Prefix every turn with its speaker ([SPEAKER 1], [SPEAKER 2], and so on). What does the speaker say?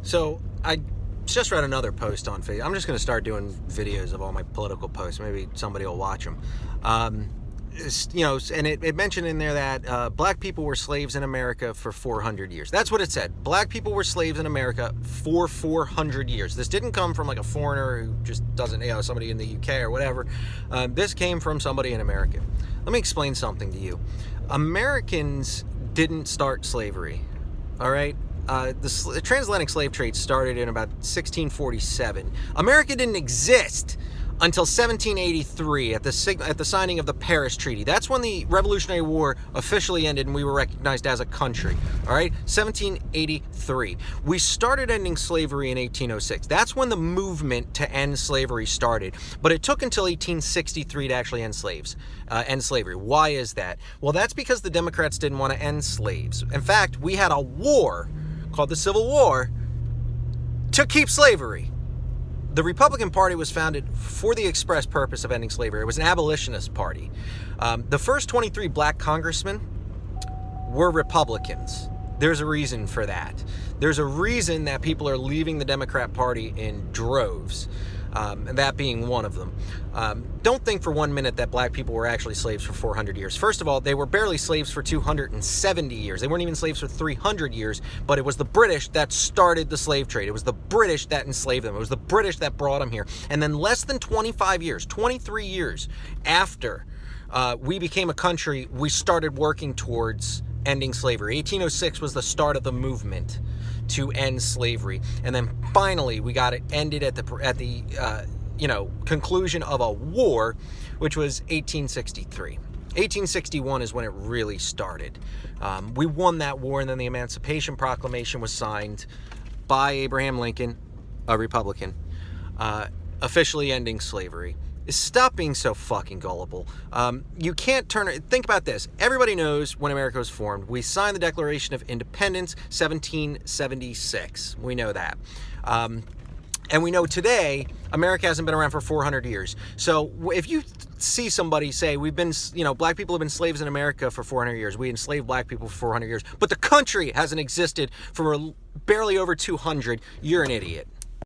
[SPEAKER 1] So I just read another post on Facebook. I'm just going to start doing videos of all my political posts. Maybe somebody will watch them. And it mentioned in there that black people were slaves in America for 400 years. That's what it said. Black people were slaves in America for 400 years. This didn't come from like a foreigner who just doesn't, somebody in the UK or whatever. This came from somebody in America. Let me explain something to you. Americans didn't start slavery, all right? The transatlantic slave trade started in about 1647. America didn't exist until 1783 at the signing of the Paris Treaty. That's when the Revolutionary War officially ended and we were recognized as a country. All right, 1783. We started ending slavery in 1806. That's when the movement to end slavery started. But it took until 1863 to actually end slavery. Why is that? Well, that's because the Democrats didn't want to end slaves. In fact, we had a war called the Civil War to keep slavery. The Republican Party was founded for the express purpose of ending slavery. It was an abolitionist party. The first 23 black congressmen were Republicans. There's a reason for that. There's a reason that people are leaving the Democrat Party in droves, and that being one of them. Don't think for 1 minute that black people were actually slaves for 400 years. First of all, they were barely slaves for 270 years. They weren't even slaves for 300 years, but it was the British that started the slave trade. It was the British that enslaved them. It was the British that brought them here. And then less than 25 years, 23 years after we became a country, we started working towards ending slavery. 1806 was the start of the movement to end slavery, and then finally we got it ended at the conclusion of a war, which was 1863. 1861 is when it really started. We won that war, and then the Emancipation Proclamation was signed by Abraham Lincoln, a Republican, officially ending slavery. Stop being so fucking gullible. You can't think about this. Everybody knows when America was formed. We signed the Declaration of Independence, 1776. We know that. And we know today, America hasn't been around for 400 years. So if you see somebody say, black people have been slaves in America for 400 years. We enslaved black people for 400 years. But the country hasn't existed for barely over 200. You're an idiot.